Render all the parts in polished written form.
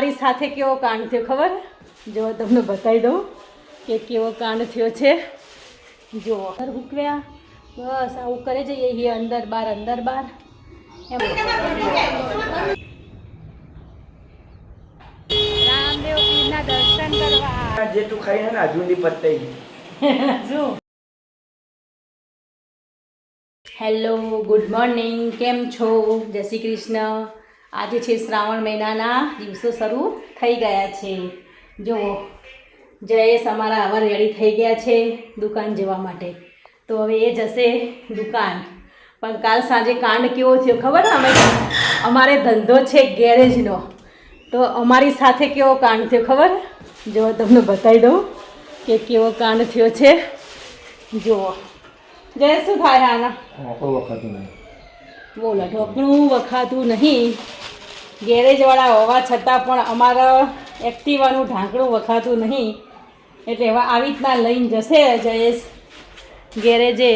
મારી સાથે કેવો કાંડ થયો ખબર? જો તમને બતાવી દઉં કે કેવો કાંડ થયો છે. જો ભૂકવ્યા બસ આવું કરે જઈએ એ અંદર બાર એમ. રામદેવ પીરના દર્શન કરવા જેટલું ખાઈને ને હજુ ની પત્તાઈ જો. હેલો, ગુડ મોર્નિંગ, કેમ છો? જય શ્રી કૃષ્ણ. આજે છે શ્રાવણ મહિનાના દિવસો શરૂ થઈ ગયા છે. જુઓ જયેશ અમારા આવા રેડી થઈ ગયા છે દુકાન જવા માટે. તો હવે એ જશે દુકાન. પણ કાલ સાંજે કાંડ કેવો થયો ખબર? અમારે ધંધો છે ગેરેજનો, તો અમારી સાથે કેવો કાંડ થયો ખબર? જો તમને બતાવી દઉં કે કેવો કાંડ થયો છે. જુઓ જય શું થાય આના? બોલો, ઢોકણું વખાતું નહીં. ગેરેજવાળા હોવા છતાં પણ અમારા એક્ટિવાનું ઢાંકણું વખાતું નહીં. એટલે એવા આવી રીતના લઈને જશે જયેશ ગેરેજે.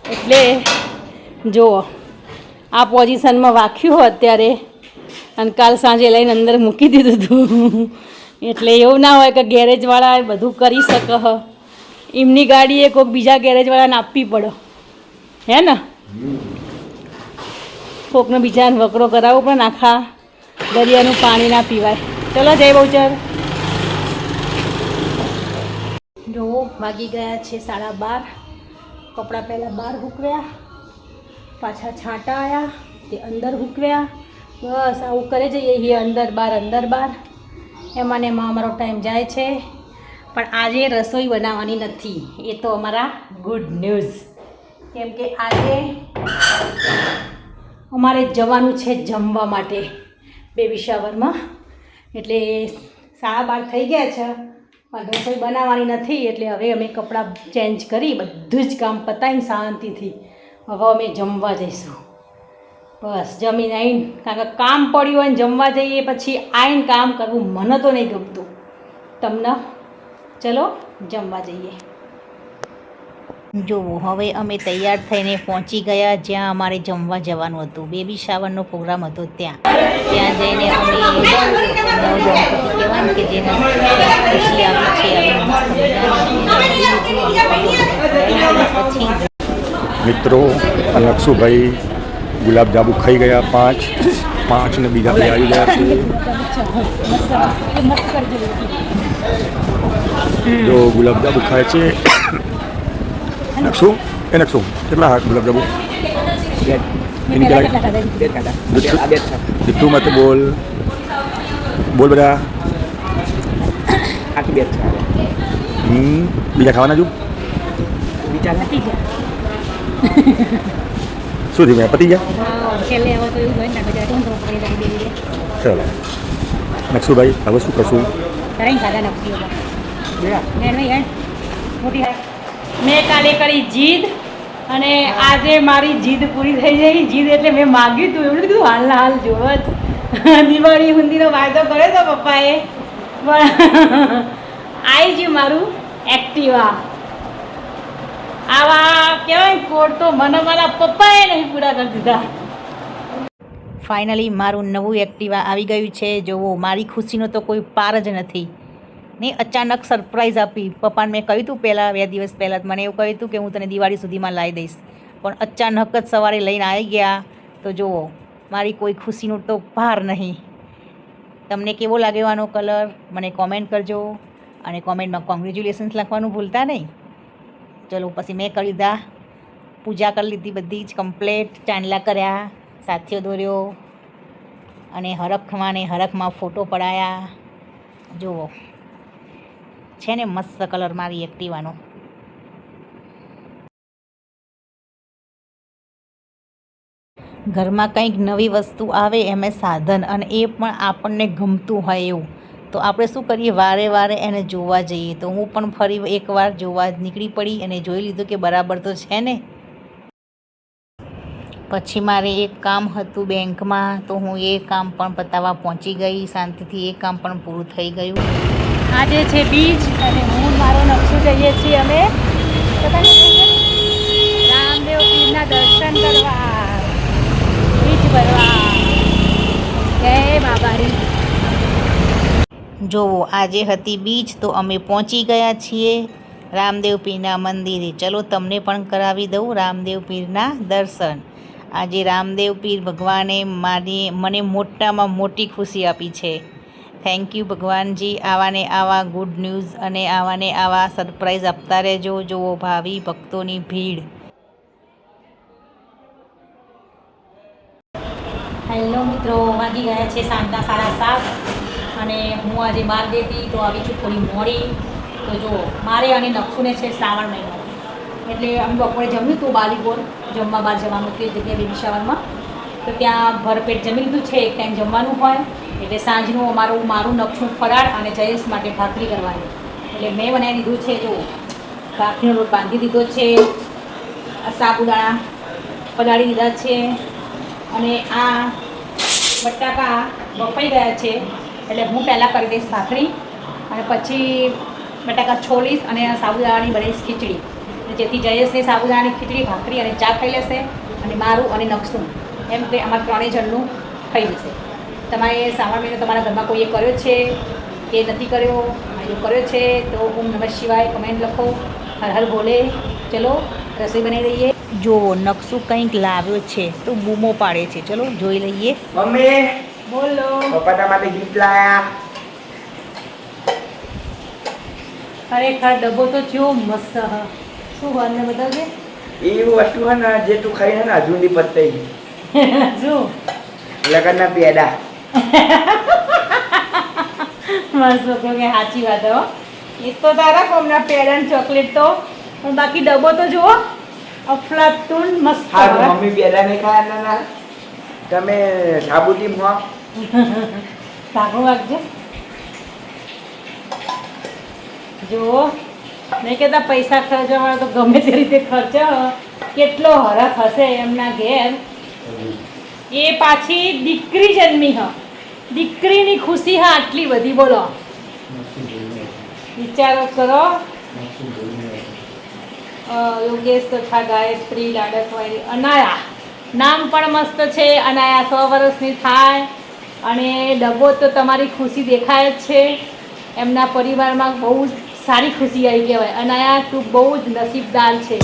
એટલે જુઓ આ પોઝિશનમાં વાખ્યું હોય અત્યારે, અને કાલ સાંજે લઈને અંદર મૂકી દીધું હતું. એટલે એવું ના હોય કે ગેરેજવાળા બધું કરી શકે. એમની ગાડી એ કોઈક બીજા ગેરેજવાળાને આપવી પડે, હે ને? કોકનો બીજાને વકરો કરાવવો પણ આખા દરિયાનું પાણી ના પીવાય. ચલો જય બહુચર. જો વાગી ગયા છે 12:30. કપડાં પહેલાં બહાર સૂકવ્યા, પાછા છાંટા આવ્યા, તે અંદર સૂકવ્યા. બસ આવું કરે જઈએ એ અંદર બાર એમાં ને એમાં અમારો ટાઈમ જાય છે. પણ આજે રસોઈ બનાવવાની નથી, એ તો અમારા ગુડ ન્યૂઝ. કેમ કે આજે અમારે જવાનું છે જમવા માટે બેબી શાવરમાં. એટલે 12:30 થઈ ગયા છે, પણ રસોઈ બનાવવાની નથી. એટલે હવે અમે કપડાં ચેન્જ કરી બધું જ કામ પતાવીને શાંતિથી હવે અમે જમવા જઈશું. બસ જમીને આવીને, કારણ કે કામ પડ્યું હોય ને જમવા જઈએ પછી આવીને કામ કરવું મને તો નહીં ગમતું. તમને? ચલો જમવા જઈએ. જુઓ હવે અમે તૈયાર થઈને પહોંચી ગયા જ્યાં અમારે જમવા જવાનું હતું. બેબી શાવરનો પ્રોગ્રામ હતો ત્યાં જઈને અમે કહેવાનું કે જેને ખુશી આવી છે પછી મિત્રો અનક્ષુભાઈ ગુલાબજાંબુ ખાઈ ગયા 5 ને બીજા બે આવી ગયા છે. જો ગુલાબજાંબુ ખાય છે નક્ષુ. એ નક્ષુ કેટલા ગુલાબજાંબુ? જુઠ્ઠું મત બોલ, બોલ બધા. બીજા ખાવાના જો શું થયું? પતી ગયા? ચલો નક્ષુભાઈ હવે શું કરશું? મેં કાલે કરી જીદ, અને આજે મારી જીદ પૂરી થઈ જાય. જીદ એટલે મેં માગ્યું હતું, એવું કીધું હાલના હાલ જોવો જ. દિવાળી હુંદીનો વાયદો કર્યો હતો પપ્પાએ, પણ આવી ગયું મારું એક્ટિવા. આવા કહેવાય કોડ તો મને મારા પપ્પાએ નહીં પૂરા કરી દીધા. ફાઇનલી મારું નવું એક્ટિવા આવી ગયું છે. જુઓ મારી ખુશીનો તો કોઈ પાર જ નથી. ને અચાનક સરપ્રાઈઝ આપી. પપ્પાને મેં કહ્યું હતું પહેલાં 2 દિવસ પહેલાં મને એવું કહ્યું હતું કે હું તને દિવાળી સુધીમાં લાવી દઈશ, પણ અચાનક જ સવારે લઈને આવી ગયા. તો જુઓ મારી કોઈ ખુશીનું તો પાર નહીં. તમને કેવો લાગ્યો આનો કલર મને કોમેન્ટ કરજો, અને કોમેન્ટમાં કોંગ્રેચ્યુલેશન્સ લખવાનું ભૂલતા નહીં. ચલો પછી મેં કરી લીધા, પૂજા કરી લીધી બધી જ કમ્પ્લેટ. ચાંદલા કર્યા, સાથીઓ દોર્યો, અને હરખમાં ફોટો પડાયા. જુઓ છે ને મસ્ત કલર મારી એક્ટિવાનો. ઘરમાં કંઈક નવી વસ્તુ આવે એમ સાધન, અને એ પણ આપણને ગમતું હોય એવું, તો આપણે શું કરીએ? વારે એને જોવા જઈએ. તો હું પણ ફરી એકવાર જોવા નીકળી પડી અને જોઈ લીધું કે બરાબર તો છે ને. પછી મારે એક કામ હતું બેંકમાં, તો હું એ કામ પણ પતાવવા પહોંચી ગઈ. શાંતિથી એ કામ પણ પૂરું થઈ ગયું. આજે છે બીજ, અને હું મારો નક્ષુ જઈએ છીએ અમે રામદેવ પીરના દર્શન કરવા, બીજ ભરવા. જય બાબારી. જોવો આજે હતી બીજ તો અમે પહોંચી ગયા છીએ રામદેવ પીરના મંદિરે. ચલો તમને પણ કરાવી દઉં રામદેવ પીરના દર્શન. આજે રામદેવ પીર ભગવાને મને મોટામાં મોટી ખુશી આપી છે. Thank you Bhagwanji. આવા ને આવા ગુડ ન્યૂઝ અને આવા ને આવા સરપ્રાઈઝ આપતા રહેજો. જુઓ ભાવિ ભક્તોની ભીડ. હેલો મિત્રો, વાગી ગયા છે સાંજના 7:30 અને હું આજે બહાર ગઈ હતી તો આવી છું થોડી મોડી. તો જો મારે અને નક્ષુને છે શ્રાવણ મહિનો, એટલે અમે બપોરે જમ્યું હતું બાલીગોર જમવા બહાર જવાનું તે જગ્યાએ બેબી શાવરમાં. તો ત્યાં ભરપેટ જમી લીધું છે. એક ટાઈમ જમવાનું હોય એટલે સાંજનું મારું નક્ષું ફરાળ અને જયેશ માટે ભાખરી કરવાની. એટલે મેં બનાવી દીધું છે. જો ભાખરીનો લોટ બાંધી દીધો છે, સાબુદાણા પલાળી દીધા છે અને આ બટાકા બફાઈ ગયા છે. એટલે હું પહેલાં કરી દઈશ ભાખરી અને પછી બટાકા છોલીશ અને સાબુદાણાની બનાવીશ ખીચડી, જેથી જયેશને સાબુદાણાની ખીચડી ભાખરી અને ચા ખાઈ લેશે અને મારું અને નક્ષું એમ કે અમારા ત્રણેય જણનું થઈ જશે. તમારે શ્રાવણ મહિનો તમારા ઘરમાં કોઈએ કર્યો છે કે નથી કર્યો? જો કર્યો છે તો ઓમ નમઃ શિવાય કમેન્ટ લખો, હર હર બોલે. ચલો રસોઈ બનાવી દઈએ. જુઓ નકશું કંઈક લાવ્યો છે તો બૂમો પાડે છે. ચલો જોઈ લઈએ. મમ્મી બોલો. પપ્પા તમારે ગિફ્ટ લાયા. ખરેખર ડબ્બો તો કેવો મસ્ત હ. શું હોય ને બતાવજે. એવું વસ્તુ હોય ને જે તું ખાઈને ને હજુ ની પતઈ શું લગનના પેડા. મસ્ત કે સાચી વાત હો. એ તો તારા કોમના પેડા ચોકલેટ તો, પણ બાકી ડબ્બો તો જુઓ અફલાતુન મસ્ત. હા મમ્મી પેડા નહીં ખાયા ના તમે સાબુતી મો સાગો વાગજે. જુઓ નહીં કહેતા પૈસા ખર્ચવા તો ગમે તે રીતે ખર્ચો. કેટલો હરખ હશે એમના ઘેર. એ પાછી દીકરી જન્મી હ, દીકરીની ખુશી હા આટલી બધી. બોલો વિચારો કરો. યોગેશ તથા ગાયત્રી લાડકવાળી અનાયા નામ પણ મસ્ત છે. અનાયા 100 વર્ષની થાય અને ડબ્બો તો તમારી ખુશી દેખાય જ છે. એમના પરિવારમાં બહુ જ સારી ખુશી આવી કહેવાય. અનાયા તું બહુ જ નસીબદાર છે.